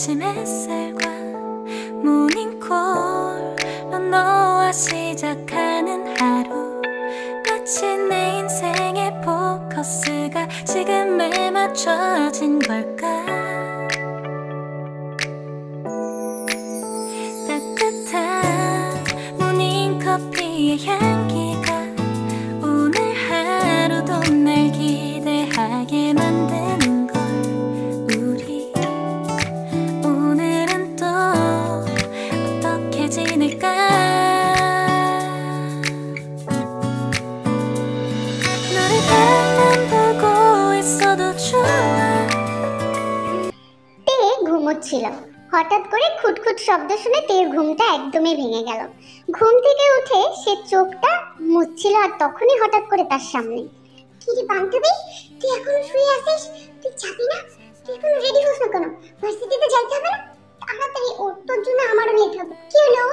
아침 햇살과 모닝콜로 너와 시작하는 하루 마치 내 인생의 포커스가 지금에 맞춰진 걸까. 따뜻한 모닝커피의 향기가 오늘 하루도 날 기대하게 만드는 걸. 우리 오늘은 또 어떻게 지낼까. 너를 바라만 보고 있어도 좋아. তে ঘুমোচ্ছিল। হঠাৎ করে খুটখুট শব্দ শুনে তের ঘুমটা একদমই ভেঙে গেল। ঘুম থেকে উঠে সে চোখটা মুছছিল আর তখনই হঠাৎ করে তার সামনে, কি রে বান্ধবী, তুই এখনো শুয়ে আছিস? তুই যাবি না? তুই এখনো রেডি হস না কেন? ভার্সিটিতে যাইতে হবে না? তাড়াতাড়ি ওঠ, তোর জন্য আমারও লেট হবে। কি হলো?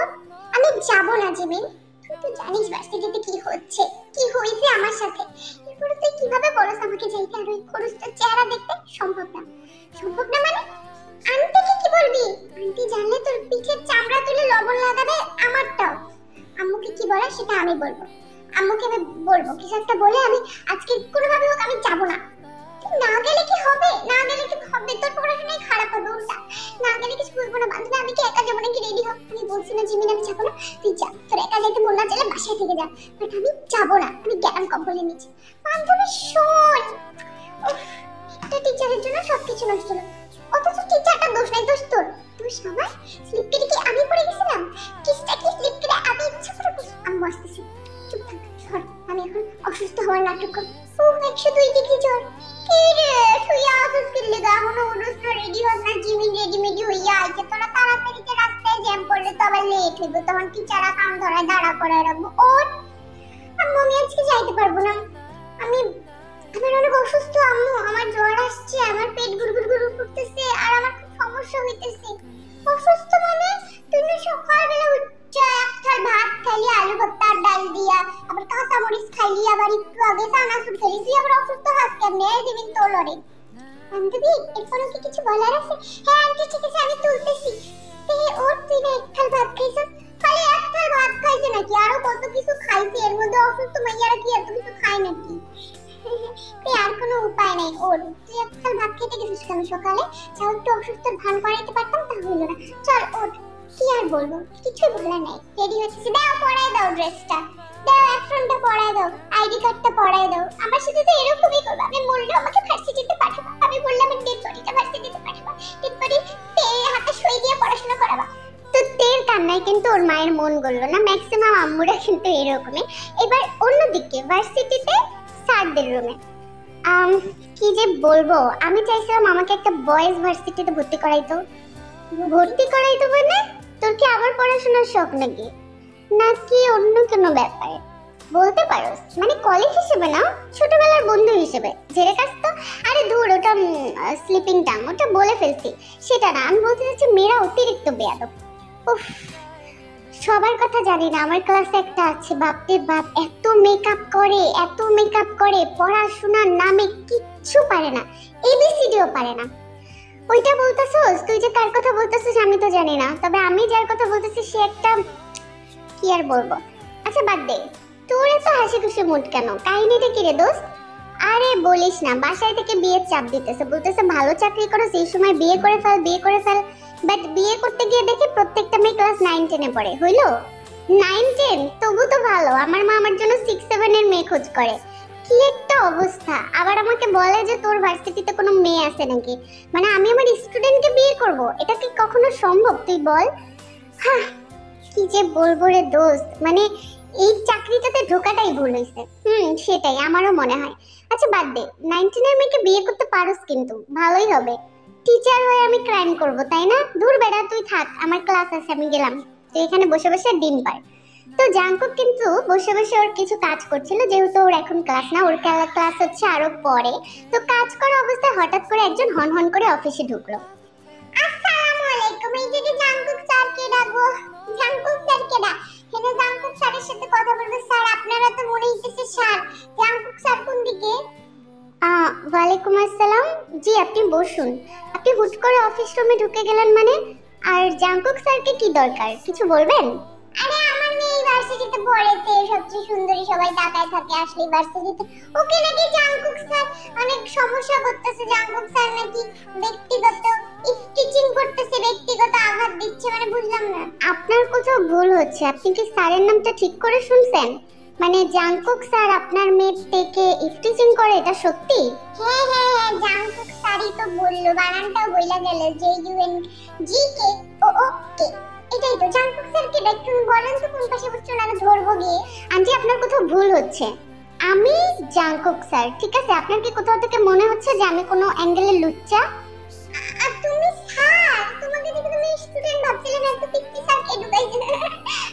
আমি যাব না জিমিন। তুই তো জানিস ভার্সিটিতে কি হচ্ছে, কি হয়েছে আমার সাথে। এরপরে তুই কিভাবে বলস আমাকে যাইতে? আর ওই খরচটার চেহারা দেখতে সম্ভব না। সম্ভব না মানে? আন্টিকে কি বলবি? আন্টি জানলে তোর পিঠের চামড়া তুলে লবণ লাগাবে আমারটাও। আম্মুকে কি বলা সেটা আমি বলবো। আম্মুকে আমি বলবো কিছু একটা বলে আমি আজকে কোনোভাবে হোক আমি যাবো না। তুই না গেলে কি হবে? না গেলে কি হবে? তোর পড়াশোনাই খারাপ হবে উল্টা। না গেলে কিছু বুঝবো না। বান্ধবী আমি কি একা যাবো নাকি? রেডি হ। আমি বলছি না জিমিন আমি যাবো না। তুই যা, তোর একা যাইতে মন না চাইলে বাসায় থেকে যা, বাট আমি যাবো না। আমি গেলাম কম্বলের নিচে। বান্ধবী শোন, একটা টিচারের জন্য সবকিছু নষ্ট হলো। অথচ টিচারটা দোষ নাই, দোষ তোর। দোষ আমার? স্লিপ কেটে কি আমি পড়ে গেছিলাম? কিসটা কি স্লিপ কেটে আমি ইচ্ছা করে করছি? আমি আসতেছি, চুপ থাক, সর। আমি এখন অসুস্থ হওয়ার নাটক করব। ও 102 ডিগ্রি জ্বর। কি রে তুই আসুস কি লেগা? এখনো উঠোস না, রেডি হস না? জিমিন রেডি হইয়া আইছে। তোরা তাড়াতাড়িতে রাস্তায় জ্যাম পড়লে তো আবার লেট হইব, তখন টিচাররা কান ধরায় দাঁড়া করায় রাখবো। ওর আম্মু আমি আজকে যাইতে পারবো না। আমি অনেক অসুস্থ আম্মু, আমার জ্বর আসছে, আমার পেট গুড়গুড় করতেছে আর আমার খুব সমস্যা হইতেছে। অসুস্থ মানে? তুই না সকালবেলা উঠছা একটা ভাত খাইলি আলু ভর্তা আর ডাল দিয়া, আবার কাঁচা মরিচ খাইলি, আবার একটু আগে চানাচুর খাইলি, তুই আবার অসুস্থ হাত কেমনে? দিবিন তো লড়ে। বান্ধবী এরপরও কি কিছু বলার আছে? হ্যাঁ আন্টি ঠিক আছে আমি তুলতেছি। ওর তুই না এক থাল ভাত খাইছিস? খালি এক থাল ভাত খাইছে নাকি? আরো কত কিছু খাইছে। এর মধ্যে অসুস্থ মাইয়ারা কি এত কিছু খায় নাকি? আর কোনো উপায় নাই ওর। তুই একটা ভাত খেতে গেছিস কেন সকালে? যাও একটু অসুস্থ ভান করাইতে পারতাম, তা হইল না। চল ওঠ। কি আর বলবো, কিছু বলার নাই। রেডি হচ্ছিস? দাও পরাই দাও ড্রেসটা, দাও অ্যাপ্রনটা পরাই দাও, আইডি কার্ডটা পরাই দাও। আমার সাথে তো এরকমই করবে। আমি বললে আমাকে ভার্সিটিতে পাঠাবো, আমি বললাম আমি ডেড বডিটা ভার্সিটিতে পাঠাবো, ডেড বডি হাতে সই দিয়ে পড়াশোনা করাবা। তো তের কান্নায় কিন্তু ওর মায়ের মন গললো না। ম্যাক্সিমাম আম্মুরা কিন্তু এরকমই। এবার অন্যদিকে ভার্সিটিতে স্যারদের রুমে কি যে বলবো, আমি চাইছিলাম আমাকে একটা বয়েজ ভার্সিটিতে ভর্তি করাইতো। ভর্তি করাইতো মানে তোর কি আবার পড়াশোনার শখ নাকি, নাকি অন্য কোনো ব্যাপারে? বলতে পারোস, মানে কলিগ হিসেবে না, ছোটবেলার বন্ধু হিসেবে। জেরে কাজ তো, আরে ধুর ওটা স্লিপিং টাং, ওটা বলে ফেলছি, সেটা না। আমি বলতে চাচ্ছি মেয়েরা অতিরিক্ত বেয়াদব। উফ, সবার কথা জানি না, আমার ক্লাসে একটা আছে, বাপরে বাপ এত মেকআপ করে, এত মেকআপ করে, পড়াশোনার নামে কিচ্ছু পারে না, এবিসিডিও পারে না। ওইটা বলতেছস তুই, যে কার কথা বলতেছিস আমি তো জানি না, তবে আমি যার কথা বলতেছি সে একটা, কি আর বলবো। আচ্ছা বাদ দে, তোর এত হাসি খুশি মুড কেন? কাহিনীটা কি রে দোস্ত? আরে বলিস না, বাসায় থেকে বিয়ের চাপ দিতেছে, বলতেছে ভালো চাকরি করো, সেই সময় বিয়ে করে ফেল, বিয়ে করে ফেল। বাট বিয়ে করতে গিয়ে দেখি প্রত্যেকটা মেয়ে ক্লাস 9-10 এ পড়ে। হইলো 9-10 তবু তো ভালো, আমার মা আমার জন্য 6-7 এর মেয়ে খোঁজ করে। কি একটা অবস্থা! আবার আমাকে বলে যে তোর ভার্সিটিতে কোনো মেয়ে আছে নাকি, মানে আমি আমার স্টুডেন্টকে বিয়ে করব? এটা কি কখনো সম্ভব তুই বল? হ্যাঁ, কি যে বলবো রে দোস্ত, মানে এই চাকরিটাতে ঢোকাটাই ভুল হয়েছে। সেটাই আমারও মনে হয়। আচ্ছা বাদ দে, 9-10 এর মেয়েকে বিয়ে করতে পারোস কিন্তু ভালোই হবে। টিচার হয়ে আমি ক্রাইম করব তাই না? দূর বেড়া, তুই থাক, আমার ক্লাস আছে, আমি গেলাম। তুই এখানে বসে বসে ডিম পার। তো জাঙ্কুক কিন্তু বসে বসে ওর কিছু কাজ করছিল, যেহেতু ওর এখন ক্লাস না, ওর ক্লাস হচ্ছে আরো পরে। তো কাজ করা অবস্থায় হঠাৎ করে একজন হন হন করে অফিসে ঢুকলো। আসসালামু আলাইকুম, এই যে জাঙ্কুক স্যারকে ডাকবো। জাঙ্কুক স্যার কেডা? হেনে জাঙ্কুক স্যারের সাথে কথা বলবো। স্যার আপনারা তো মনে হইতেছে স্যার। জাঙ্কুক স্যার কোন দিকে? ওয়ালাইকুম আসসালাম। জি আপনি বসুন। আপনি হুট করে অফিস রুমে ঢুকে গেলেন মানে? আর জাংকুক স্যারকে কি দরকার, কিছু বলবেন? আরে আমার মেয়ে ইউনিভার্সিটিতে পড়েছে, সবচেয়ে সুন্দরী, সবাই তাকায় থাকে আসলে ইউনিভার্সিটিতে। ওকে নাকি জাংকুক স্যার অনেক সমস্যা করতেছে, জাংকুক স্যার নাকি ব্যক্তিগত স্টিচিং করতেছে, ব্যক্তিগত আঘাত দিচ্ছে, মানে বুঝলাম না। আপনার কোথাও ভুল হচ্ছে, আপনি কি স্যারের নামটা ঠিক করে শুনছেন? মানে জাংকুক স্যার আপনার মেয়ের থেকে স্টিচিং করে, এটা সত্যি? হ্যাঁ হ্যাঁ হ্যাঁ, জাংকুক স্যারই তো বললো, বানানটাও বইলা গেল, JUNGK OOK। এটাই তো জাংকুক স্যার। কি একটু বলেন তো কোন পাশে বসছেন, আমি ধরবো গিয়ে। আন্টি আপনার কোথাও ভুল হচ্ছে, আমি জাংকুক স্যার, ঠিক আছে? আপনার কি কোথাও থেকে মনে হচ্ছে যে আমি কোনো অ্যাঙ্গেলে লুচ্চা? আর তুমি স্যার, তোমাকে দেখে তুমি স্টুডেন্ট ভাবছিলেন, এত পিকটি স্যার কে ঢুকাইছে।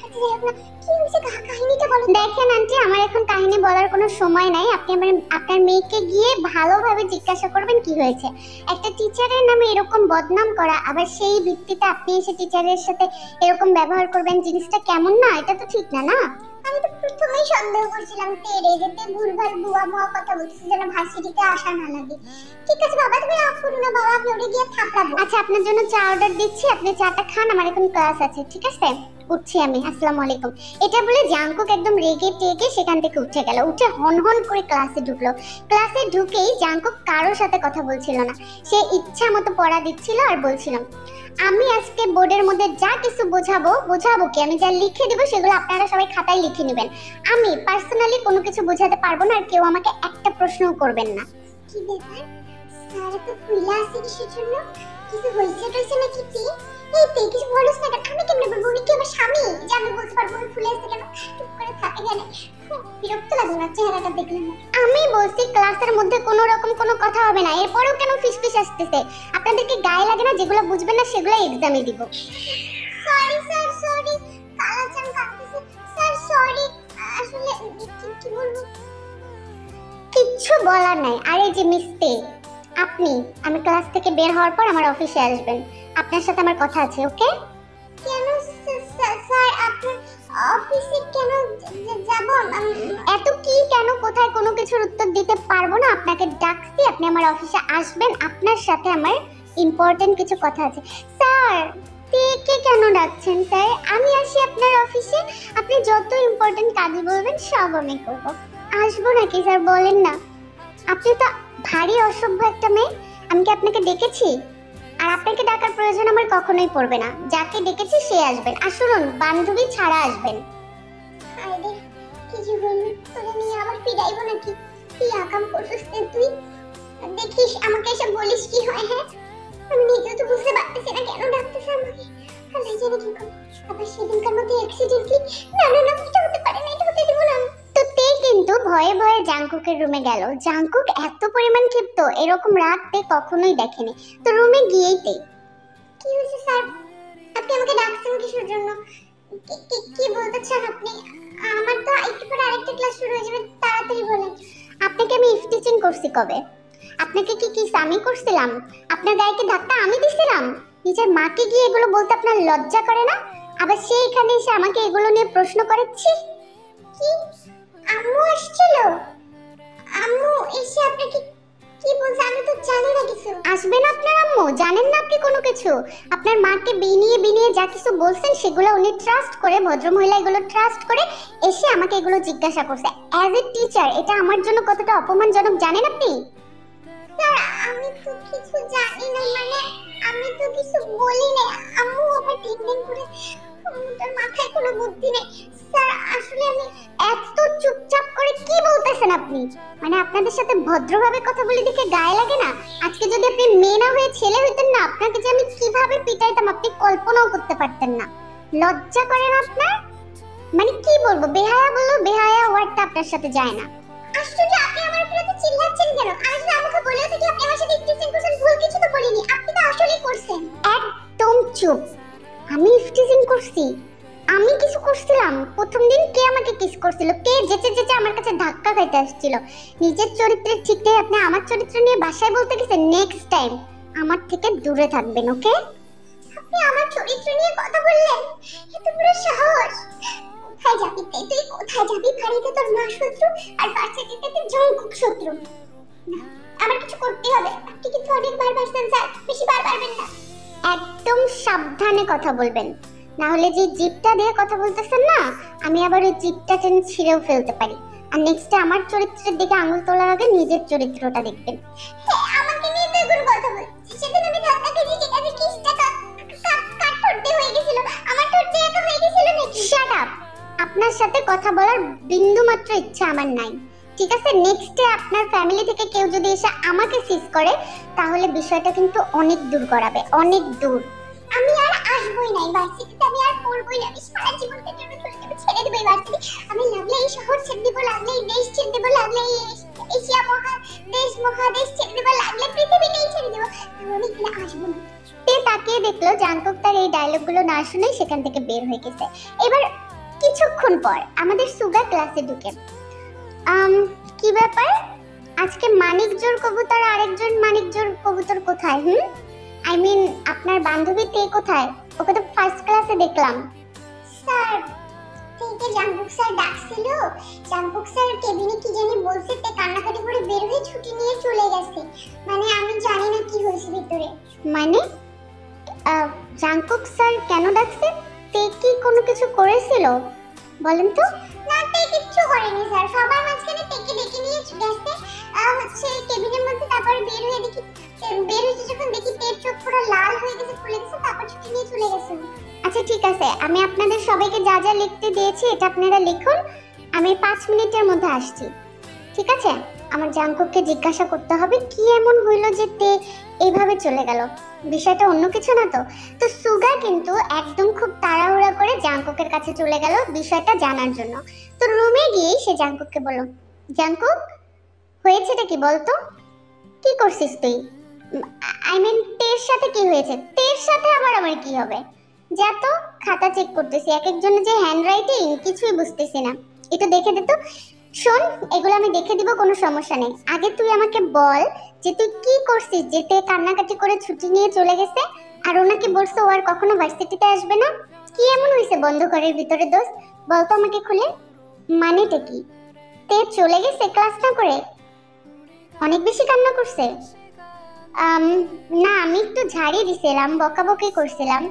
আচ্ছা কি হইছে, কাহিনীটা বলেন। দেখেন আন্টি, আমার এখন কাহিনী বলার কোনো সময় নাই। আপনি আপনার মেয়েকে গিয়ে ভালোভাবে জিজ্ঞাসা করবেন কি হয়েছে। একটা টিচারের নামে এরকম বদনাম করা, আবার সেই ভিত্তিতে আপনি এসে টিচারের সাথে এরকম ব্যবহার করবেন, জিনিসটা কেমন না? এটা তো ঠিক না, না? আমি তো প্রথমেই সন্দেহ করছিলাম তেরে যেতে ভুলভাল বুয়া মুয়া কথা বলছিস, যেন ভার্সিটিতে আসা না লাগে। ঠিক আছে বাবা, তুমি রাগ করো না বাবা, আমি ওরে গিয়ে থাপড়াবো। আচ্ছা আপনার জন্য চা অর্ডার দিচ্ছি, আপনি চাটা খান, আমার এখন ক্লাস আছে, ঠিক আছে? উঠছি আমি, আসসালামু আলাইকুম। এটা বলে জাংকুক একদম রেগে টেগে সেখান থেকে উঠে গেল, উঠে হন হন করে ক্লাসে ঢুকলো। ক্লাসে ঢুকেই জাংকুক কারোর সাথে কথা বলছিল না, সে ইচ্ছা মতো পড়া দিচ্ছিল আর বলছিল, আমি আজকে বোর্ডের মধ্যে যা কিছু বোঝাবো কি, আমি যা লিখে দেবো সেগুলো আপনারা সবাই খাতায় লিখে নেবেন। আমি পার্সোনালি কোনো কিছু বোঝাতে পারবো না, আর কেউ আমাকে একটা প্রশ্নও করবেন না। কি ব্যাপার, স্যার তো ফুইলা আছে কিসের জন্য? কিছু হইছে টইছে নাকি? এই তে কিছু বলিস না কেন? আমি কেমনে বলবো, উনি কি আমার স্বামী যে আমি বলতে পারবো উনি ফুলে আছে কেন? চুপ করে থাকে কেন? বিরক্ত লাগে না চেহারাটা দেখলে? আমি বলছি ক্লাসের মধ্যে কোনো রকম কোনো কথা হবে না, এরপরেও কেন ফিসফিস আসতেছে? আপনাদেরকে গায়ে লাগে না? যেগুলো বুঝবেন না সেগুলো এক্সামে দিব। সরি স্যার, সরি, কালাচান কাটতেছে স্যার, সরি। আসলে কি বলবো, কিচ্ছু বলার নাই। আর এই যে মিস্তে, আমি ক্লাস থেকে বের হওয়ার পর আমার অফিসে আসবেন, আপনার সাথে আমার কথা আছে, ওকে? কেন স্যার, আপনার অফিসে কেন যাব? এত কি কেন কোথায় কোনো কিছুর উত্তর দিতে পারবো না, আপনাকে ডাকছি, আপনি আমার অফিসে আসবেন, আপনার সাথে আমার ইম্পর্টেন্ট কিছু কথা আছে। স্যার কে কেন ডাকছেন স্যার? আমি আসি আপনার অফিসে, আপনি যত ইম্পর্টেন্ট কাজ বলবেন সব আমি করব। আসবো নাকি স্যার, বলেন না? আপনি তো ভারী অসভ্য একটা মেয়ে, আমি কি আপনাকে ডেকেছি? আর আপনাকে ডাকার প্রয়োজন আমার কখনোই পড়বে না, যাকে ডেকেছি সে আসবেন। আর শুনুন, বান্ধবী ছাড়া আসবেন। আরে কি জীবন, তোরে নিয়ে আবার ফিরাইবো নাকি? কি আকাম করছিস তুই? দেখিস আমাকে এসে বলিস কি হয়। হ্যাঁ আমি নিজেও তো বুঝতে পারতেছি না কেন ডাকতেছে আমাকে, আল্লাহ জানে কি করব। আবার সেদিনকার মতো অ্যাক্সিডেন্টলি, না এটা হতে পারে না, এটা হতে দিব না। তো তে কিন্তু ভয়ে ভয়ে জাংকুকের রুমে গেল। জাংকুক এত পরিমাণ ক্ষিপ্ত, এরকম রাগ তে কখনোই দেখেনি। তো রুমে গিয়েই তে, কি হয়েছে স্যার, আপনি আমাকে ডাকছেন কিসের জন্য? কি বলতে চান আপনি? আমার তো একটু পরে আরেকটা ক্লাস শুরু হয়ে যাবে, তাড়াতাড়ি বলেন। আপনাকে আমি স্টিচিং করছি কবে? আপনাকে কি আমি করছিলাম? আপনার গায়ে কি ধাক্কা আমি দিছিলাম? নিজের মাকে গিয়ে এগুলো বলতে আপনার লজ্জা করে না? আবার সে এখানে এসে আমাকে এগুলো নিয়ে প্রশ্ন করেছি। কি আম্মু আসছিল? আম্মু এসে আপনাকে কি বলছে? আমি তো জানি না কিছু। আসবেন আপনার আম্মু, জানেন না আপনি কোনো কিছু? আপনার মাকে বিনিয়ে যা কিছু বলছেন সেগুলো উনি ট্রাস্ট করে, ভদ্রমহিলা এগুলো ট্রাস্ট করে এসে আমাকে এগুলো জিজ্ঞাসা করছে। অ্যাজ এ টিচার এটা আমার জন্য কতটা অপমানজনক জানেন আপনি? স্যার আমি তো কিছু জানি না, মানে আমি তো কিছু বলি না। আম্মু আবার টিকটিক করে, তার মাথায় কোনো বুদ্ধি নেই। স্যার আসলে আমি এত চুপচাপ করে কি বলতেছেন আপনি? মানে আপনাদের সাথে ভদ্রভাবে কথা বলে দেখে গায়ে লাগে না? আজকে যদি আপনি মেয়ে না হয়ে ছেলে হইতেন না, আপনাকে যে আমি কিভাবে পিটাইতাম আপনি কল্পনাও করতে পারতেন না। লজ্জা করে না আপনার? মানে কি বলবো, বেহায়া বলবো, বেহায়া ওয়ার্ডটা আপনার সাথে যায় না। আশ্চর্য, আপনি আমার উপরে তো চিল্লাচ্ছেন কেন? আমি যদি আমাকে বলেও থাকি আপনি আমার সাথে স্টিচিং করছেন, ভুল কিছু তো বলিনি, আপনি তো আসলেই করছেন। একদম চুপ। আমি স্টিচিং করছি? আমি কিছু করছিলাম? প্রথম দিন কে আমাকে কিস করছিল? কে যেচে আমার কাছে ধাক্কা খাইতে আসছিল? নিজের চরিত্রের ঠিক নেই, আপনি আমার চরিত্র নিয়ে বাসায় বলতে গেছেন? নেক্সট টাইম আমার থেকে দূরে থাকবেন, ওকে? আপনি আমার চরিত্র নিয়ে কথা বললেন? এত বড় সাহস! কোথায় যাবি তুই, কোথায় যাবি? বাড়িতে তোর মা শত্রু আর বাচ্চাটিতে তুই জাংকুক শত্রু। না আমার কিছু করতে হবে। আপনি কিন্তু অনেকবার বাসছেন স্যার, বেশি বার পারবেন না। একদম সাবধানে কথা বলবেন, না হলে যে জিপটা দিয়ে কথা বলতেছেন না, আমি আবার ওই জিপটা টেনে ছিঁড়েও ফেলতে পারি। আর নেক্সটে আমার চরিত্রের দিকে আঙুল তোলার আগে নিজের চরিত্রটা দেখবেন। হ্যাঁ, আমাকে নিয়ে তো এগুলো কথা বলছি। সেদিন আমি ধাক্কা খেয়েছি, ঠিক আছে, কিসটা কাট ঠোঁটে হয়ে গেছিল, আমার ঠোঁট যে এত হয়ে গেছিল নাকি? Shut up! আপনার সাথে কথা বলার বিন্দু মাত্র ইচ্ছা আমার নাই, ঠিক আছে? নেক্সটে আপনার ফ্যামিলি থেকে কেউ যদি এসে আমাকে সিজ করে, তাহলে বিষয়টা কিন্তু অনেক দূর করাবে, অনেক দূর। আমি আর আসবই না ইউনিভার্সিটিতে, আমি আর পড়বই না, আমি সারা জীবনটা জন্য চলে যাবো, ছেড়ে দেবো ইউনিভার্সিটি। আমি লাগলে এই শহর ছেড়ে দেবো, লাগলে এই দেশ ছেড়ে দেবো, লাগলে এই এশিয়া মহাদেশ ছেড়ে দেবো, লাগলে পৃথিবীটাই ছেড়ে দেবো, আমি এখানে আসবো না। তে তাকিয়ে দেখলো জাংকুক তার এই ডায়লগগুলো না শুনে সেখান থেকে বের হয়ে গেছে। এবার কিছুক্ষণ পর আমাদের সুগা ক্লাসে ঢুকে। কি ব্যাপার, আজকে মানিকজোর কবুতর আরেকজন মানিকজোর কবুতর কোথায়? আই মিন আপনার বান্ধবী তে কোথায়? ওকে তো ফার্স্ট ক্লাসে দেখলাম। স্যার, তেকে জাংকুক স্যার ডাকছিল, জাংকুক স্যার কেবিনে কি জানি বলছে, তে কান্নাকাটি করে বের হয়ে ছুটি নিয়ে চলে গেছে। মানে আমি জানি না কি হয়েছে ভিতরে। মানে জাংকুক স্যার কেন ডাকছে? তে কি কোনো কিছু করেছিল বলেন তো? না, তে কিচ্ছু করেনি স্যার, সবার মাঝখানে তেকে ডেকে নিয়ে গেছে হচ্ছে কেবিনের মধ্যে। তারপরে বের হয়ে দেখি, বের হয়েছে যখন দেখি তের চোখ পুরো লাল হয়ে গেছে, ফুলে গেছে, তারপর ছুটি নিয়ে চলে গেছে। আচ্ছা ঠিক আছে, আমি আপনাদের সবাইকে যা যা লিখতে দিয়েছি এটা আপনারা লিখুন, আমি 5 মিনিটের মধ্যে আসছি, ঠিক আছে? আমার জাংকুককে জিজ্ঞাসা করতে হবে কি এমন হইলো যে তে এইভাবে চলে গেল, বিষয়টা অন্য কিছু না তো? তো সুগা কিন্তু একদম খুব তাড়াহুড়া করে জাংকুকের কাছে চলে গেল বিষয়টা জানার জন্য। তো রুমে গিয়ে সে জাংকুককে বলল, জাংকুক হয়েছেটা কি বলতো? কি করছিস তুই? আই মিন তের সাথে কি হয়েছে? তের সাথে আবার আমার কি হবে? যা তো, খাতা চেক করতেছি, এক একজনের যে হ্যান্ডরাইটিং কিছুই বুঝতেছি না, একটু দেখে দে তো। শোন, এগুলো আমি দেখে দিব, কোনো সমস্যা নেই, আগে তুই আমাকে বল যে তুই কি করছিস যে তে কান্নাকাটি করে ছুটি নিয়ে চলে গেছে, আর ওনাকে বলছো ও আর কখনো ভার্সিটিতে আসবে না। কি এমন হয়েছে বন্ধ ঘরের ভিতরে দোস্ত, বলতো আমাকে খুলে। মানেটা কি? তে চলে গেছে ক্লাস না করে? অনেক বেশি কান্না করছে? না, আমি একটু ঝাড়ি দিছিলাম, বকাবকি করছিলাম,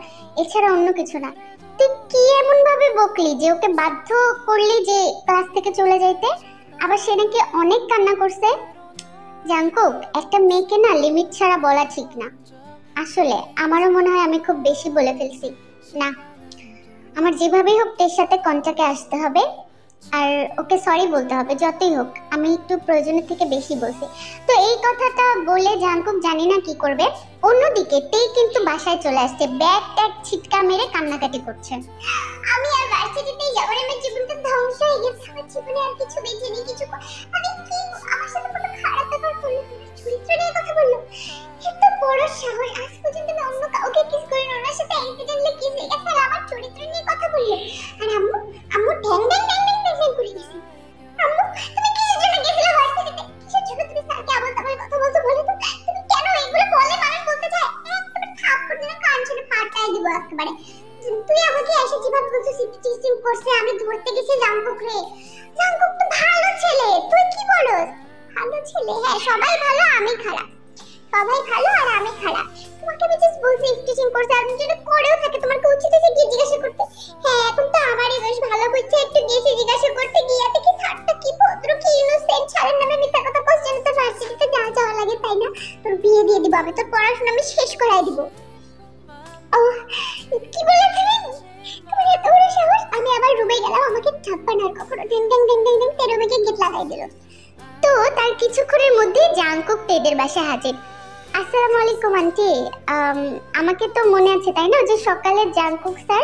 এছাড়া অন্য কিছু না। তুই কি এমন ভাবে বকলি যে ওকে বাধ্য করলি যে ক্লাস থেকে চলে যাইতে? আবার সে নাকি অনেক কান্না করছে। জাংকুক, একটা মেয়েকে না লিমিট ছাড়া বলা ঠিক না। আসলে আমারও মনে হয় আমি খুব বেশি বলে ফেলছি। না, আমার যেভাবেই হোক তের সাথে কন্টাক্টে আসতে হবে, আর ওকে সরি বলতে হবে, যতই হোক আমি একটু প্রয়োজনের থেকে বেশি বলছি। তো এই কথাটা বলে জাংকুক জানি না কি করবে। অন্যদিকে তে কিন্তু বাসায় চলে আসছে, ব্যাগ ট্যাগ ছিটকা মেরে কান্নাকাটি করছে। আমি আর ভার্সিটিতেই যাব না, আমার জীবনটা ধ্বংস হয়ে গেছে, আমার জীবনে আর কিছু বেঁচে নেই, কিছু আমি কি আমার সাথে কোনো খারাপ ব্যাপার করলো, চরিত্র নিয়ে কথা বললো, এত বড় সাহস, আজ পর্যন্ত আমি অন্য কাউকে কিস করিনি, ওনার সাথে অ্যাক্সিডেন্টলি কিস হয়ে গেছে, আর আমার চরিত্র নিয়ে কথা বললো। আর আম্মু আম্মু ঢ্যাং ঢ্যাং ঢ্যাং ঢ্যাং ঢ্যাং করে গেছে। আম্মু, তুমি কিসের জন্য গেছিলে ভার্সিটিতে? কিসের জন্য তুমি স্যারকে আবল তাবল কথা বলছো বলো তো? তুমি কেন এগুলো বলে মানুষ বলতে চায়? একবারে থাপ্পড় দিয়ে কান ছেড়ে ফাটাই দিব একেবারে। তুই আমাকে এসে যেভাবে বলছো টিচিং করছে, আমি ধরতে গেছি জাংকুক রে। জাংকুক তো ভালো ছেলে, তুই কি বলস? ভালো ছেলে? হ্যাঁ, সবাই ভালো, আমি খারাপ। সবাই ভালো আর আমি খারাপ। তোমাকে আমি জাস্ট বলছি টিচিং করছে, আর যদি করেও থাকে তোমার কি উচিত আছে গিয়ে জিজ্ঞাসা করতে? হ্যাঁ, এখন তো আমারই বেশ ভালো হচ্ছে, একটু গিয়ে জিজ্ঞাসা করতে গিয়ে দেখি স্যারটা কি ভদ্র, কি ইনোসেন্ট, স্যারের নামে মিথ্যা কথা কোশ্চেন তো ভার্সিটিতে যাওয়া লাগে তাই না? তোর বিয়ে দিয়ে দিব আমি, তোর পড়াশোনা আমি শেষ করাই দিব। ও কি বলেছিলেন? তোমার এত বড় সাহস! আমি আবার রুমে গেলাম, আমাকে ছাপ্পান আর কখনো ঢেং ঢেং ঢেং ঢেং ঢেং তেরো মেঘে গেট লাগাই দিল। তো তার কিছুক্ষণের মধ্যে জাংকুক তেদের বাসায় হাজির। আসসালামু আলাইকুম আন্টি, আমাকে তো মনে আছে তাই না যে সকালে জাংকুক স্যার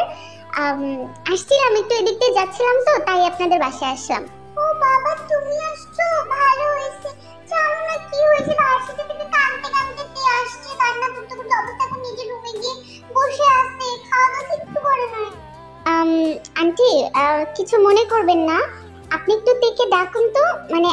আসছিলাম, একটু এদিক দিয়ে যাচ্ছিলাম তো তাই আপনাদের বাসায় আসলাম। ও বাবা, তুমি আসছো, ভালো হয়েছে। জানো না কি হয়েছে, ভার্সিটি থেকে কাঁদতে কাঁদতে তে আসছে, কান্না করতে করতে অবস্থা এখন নিজের রুমে গিয়ে বসে আছে, খাওয়া দাওয়া কিছু করে না। আন্টি, কিছু মনে করবেন না, আপনি একটু তেকে ডাকুন তো, মানে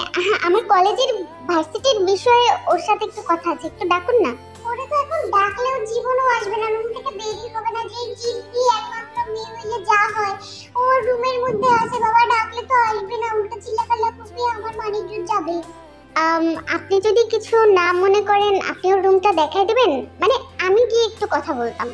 আমার কলেজের ভার্সিটির বিষয়ে ওর সাথে একটু কথা আছে, একটু ডাকুন না। ওরে তো এখন ডাকলেও জীবনও আসবে না, রুম থেকে বেরই হবে না, যে জিদ্দি একমাত্র মেয়ে হইলে যা হয়। ওর রুমের মধ্যে আছে, বাবা ডাকলে তো আসবে না, উল্টো চিল্লাপাল্লা করবে, আমার মানিজ্য যাবে। আপনি যদি কিছু না মনে করেন আপনি ওর রুমটা দেখাই দেবেন, মানে আমি গিয়ে একটু কথা বলতাম।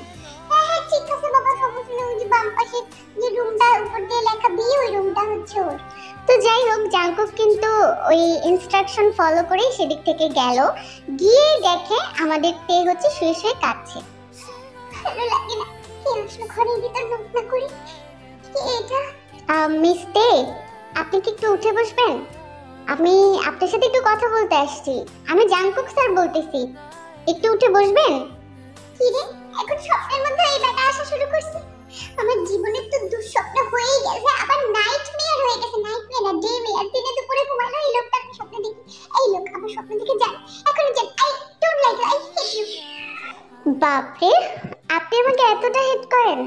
হ্যাঁ হ্যাঁ ঠিক আছে বাবা, সমস্যা নেই। ওই যে বাম পাশে যে রুমটা উপর দিয়ে লেখা বি, ওই রুমটা হচ্ছে ওর। তো যাই হোক, জাঙ্কুক কিন্তু ওই ইনস্ট্রাকশন ফলো করে সেদিক থেকে গেল, গিয়ে দেখে আমাদের তে হচ্ছে শুয়ে শুয়ে কাঁদছে। ভালো লাগে না, কে আসলো ঘরের ভিতর নোক না করে? কি এটা? মিস তে, আপনি কি একটু উঠে বসবেন? আমি আপনার সাথে একটু কথা বলতে আসছি। আমি জাঙ্কুক স্যার বলতেছি, একটু উঠে বসবেন? কি রে, এখন স্বপ্নের মধ্যে এই ব্যাটা আসা শুরু করছে? আমার জীবনে তো দুঃস্বপ্ন হয়েই গেছে, আবার নাইটমেয়ার হয়ে গেছে। নাইটমেয়ার না, ডে মেয়ার। দিনে দুপুরে ঘুমানো এই লোকটা আমি স্বপ্ন দেখি। এই লোক আমার স্বপ্ন দেখে যান, এখন যান। I don't like you, I hate you. বাপরে, আপনি আমাকে এতটা হেট করেন?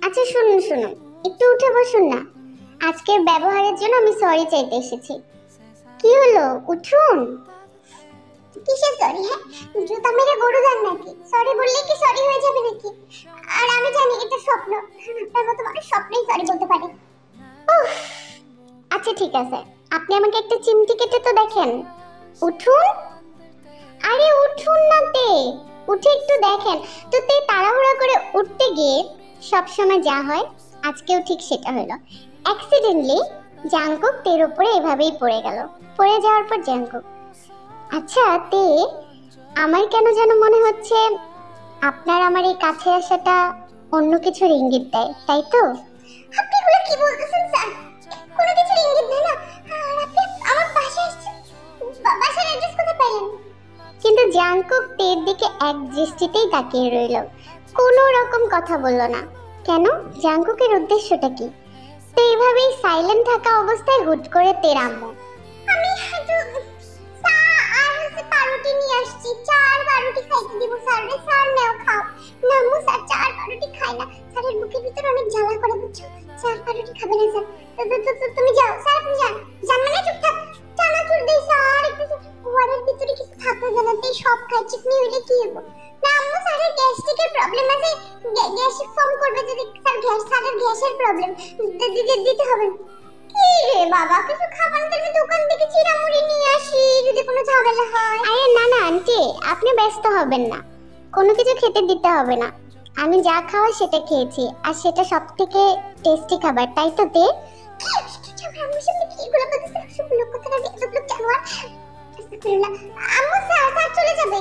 আচ্ছা শুনুন শুনুন, একটু উঠে বসুন না। আজকের ব্যবহারের জন্য আমি সরি চাইতে এসেছি। কি হলো, উঠুন। কিসের সরি? হ্যাঁ, জুতা মেরে গরু যান নাকি? সরি বললে কি সরি হয়ে যাবে নাকি? আর আমি জানি এটা স্বপ্ন, আপনার মতো মানুষ স্বপ্নেই সরি বলতে পারে। উফ, আচ্ছা ঠিক আছে, আপনি আমাকে একটা চিমটি কেটে তো দেখেন। উঠুন। আরে উঠুন না তে, উঠে একটু দেখেন। তো তে তাড়াহুড়া করে উঠতে গিয়ে সবসময় যা হয়, আজকেও ঠিক সেটা হলো। অ্যাক্সিডেন্টলি জাঙ্কুক তের উপরে এভাবেই পড়ে গেল। পড়ে যাওয়ার পর জাঙ্কুক, আচ্ছা তে, আমার কেন যেন মনে হচ্ছে আপনার আমার এই কাছে আসাটা অন্য কিছুর ইঙ্গিত দেয়, তাই তো? আপনি এগুলো কি বলতেছেন স্যার? কোনো কিছুর ইঙ্গিত দেয় না। আর আপনি আমার বাসায় আসছেন, বাসার অ্যাড্রেস কোথায় পেলেন? কিন্তু জাঙ্কুক তের দিকে এক দৃষ্টিতেই তাকিয়ে রইল, কোনো রকম কথা বলল না। কেন? জাঙ্কুকের উদ্দেশ্যটা কি? তো এইভাবেই সাইলেন্ট থাকা অবস্থায় হুট করে তের আম্মু, আমি চা আর হচ্ছে পাউরুটি নিয়ে আসছি, চা আর পাউরুটি খাইতে দিব স্যার রে। স্যার নাও খাও। না আম্মু, স্যার চা আর পাউরুটি খায় না। স্যারের বুকের ভিতর অনেক জ্বালা করে, বুঝছো? চা আর পাউরুটি খাবে না স্যার। তুমি যাও স্যার, আপনি যান। যান মানে চুপচাপ চানাচুর দেই স্যার, একটু ঘরের ভিতরে কিছু থাকতে জানাতেই সব খাই, চিকনি হইলে কি হবো? না আম্মু, স্যারের গ্যাস্ট্রিকের প্রবলেম আছে, গ্যাস্ট্রিক ফর্ম করবে যদি। স্যারের গ্যাসের প্রবলেম, দিতে হবে। কি রে বাবা, কিছু খাবার আমি দোকান থেকে চিড়ামুড়ি নিয়ে আসি যদি কোনো ঝামেলা হয়। আরে না না আন্টি, আপনি ব্যস্ত হবেন না, কোনো কিছু খেতে দিতে হবে না। আমি যা খাওয়া সেটা খেয়েছি, আর সেটা সব থেকে টেস্টি খাবার, তাই তো তে? আম্মু স্যার চলে যাবে।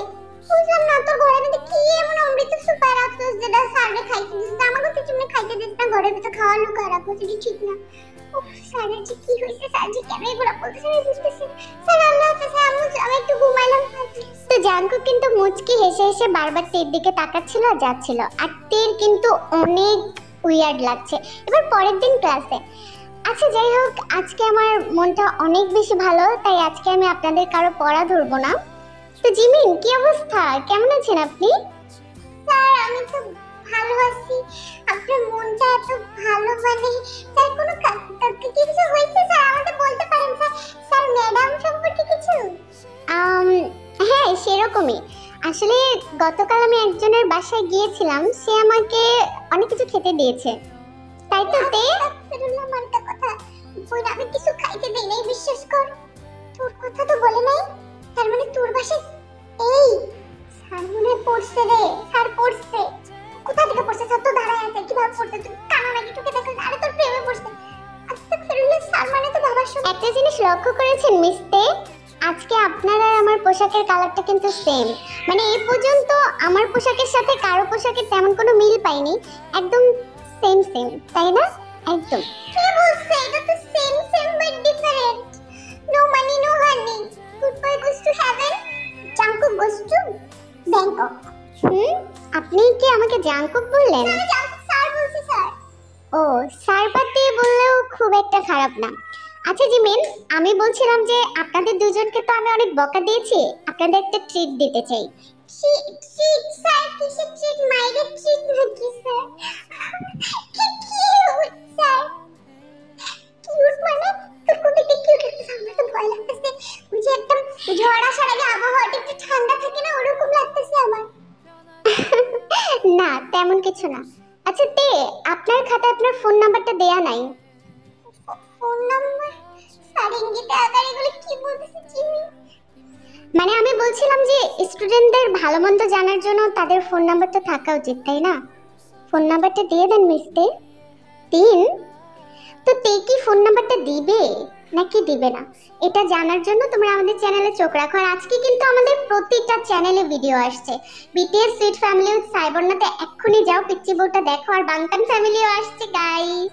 বুঝলাম না, তোর ঘরের মধ্যে কি এমন অমৃত সুপার রাখছিস যেটা স্যাররে খাইতে দিছিস? আমাকে তো তুমি খাইতে দিস না, ঘরের ভিতর খাওয়া লুকা রাখো, সেটা ঠিক না। স্যারের যে কি হয়েছে, স্যার যে কেন এগুলো বলতেছে আমি বুঝতেছি। স্যার আল্লাহ হাফেজ, আমি একটু ঘুমাইলাম। তো জাঙ্কুক কিন্তু মুচকি হেসে হেসে বারবার তের দিকে তাকাচ্ছিল আর যাচ্ছিল, আর তের কিন্তু অনেক উইয়ার্ড লাগছে। এবার পরের দিন ক্লাসে, আচ্ছা যাই হোক, আজকে আমার মনটা অনেক বেশি ভালো, তাই আজকে আমি আপনাদের কারো পড়া ধরবো না। তো জিমিন, কি অবস্থা, কেমন আছেন আপনি? স্যার আমি তো ভালো আছি। আপনার মনটা এত ভালো, মানে স্যার কোনো কিছু হয়েছে স্যার, আমাকে বলতে পারেন স্যার। স্যার ম্যাডাম সম্পর্কে কিছু? হ্যাঁ সেরকমই। আসলে গতকাল আমি একজনের বাসায় গিয়েছিলাম, সে আমাকে অনেক কিছু খেতে দিয়েছে। তাই তো তে? মানটা কথা বই, আমি কিছু খাইতে দেই নাই, বিশ্বাস কর। তোর কথা তো বলে নাই, তার মানে তোর বাসায় এই স্যার মনে পড়ছে রে। স্যার পড়ছে? কোথা থেকে পড়ছে? স্যার তো দাঁড়ায় আছে, কিভাবে পড়ছে? তুই কানা নাকি, তোকে দেখো। আরে তোর প্রেমে পড়ছে। আচ্ছা ফেরুল্লাহ, স্যার মানে তো বাবার সঙ্গে। একটা জিনিস লক্ষ্য করেছেন মিস্তে, আজকে আপনার আর আমার পোশাকের কালারটা কিন্তু সেম। মানে এই পর্যন্ত আমার পোশাকের সাথে কারো পোশাকের তেমন কোনো মিল পাইনি, একদম সেম সেম, তাই না? একদম। কে বলছে এটা তো same same but different? No money no honey, good boy goes to heaven, Jungkook goes to Bangkok. আপনি কি আমাকে জাঙ্কুক বললেন? আমি জাঙ্কুক স্যার বলছি স্যার। ও স্যার পাতি বললেও খুব একটা খারাপ না। আচ্ছা জিমিন, আমি বলছিলাম যে আপনাদের দুজনকে তো আমি অনেক বকা দিয়েছি, আপনাদের একটা ট্রিট দিতে চাই। Treat sir? কিসের ট্রিট? মাইরের ট্রিট নাকি স্যার? কি কিউট স্যার। কিউট মানে? তোর কোন দিকে কিউট লাগতেছে? আমার তো ভয় লাগতেছে। ওই যে একদম ঝড় আসার আগে আবহাওয়াটা একটু ঠান্ডা থাকে না, ওরকম লাগতেছে আমার। না তেমন কিছু না। আচ্ছা তে, আপনার খাতায় আপনার ফোন নাম্বারটা দেয়া নাই। Phone number? স্যার ইঙ্গিতে আকারে এগুলো কি বলতেছে জিমি? মানে আমি বলছিলাম যে স্টুডেন্টদের ভালো মন্দ জানার জন্য তাদের ফোন নাম্বার তো থাকা উচিত, তাই না? ফোন নাম্বারটা দিয়ে দেন মিসতে। দিন। তো তে কি ফোন নাম্বারটা দিবে নাকি দিবে না এটা জানার জন্য তোমরা আমাদের চ্যানেলে চোখ রাখো। আর আজকে কিন্তু আমাদের প্রতিটা চ্যানেলে ভিডিও আসছে। বিটিএস সুইট ফ্যামিলি উইথ সাইবরনাতে এক্ষুনি যাও, পিচ্চি বউটা দেখো, আর বাংটান ফ্যামিলিও আসছে গাইস।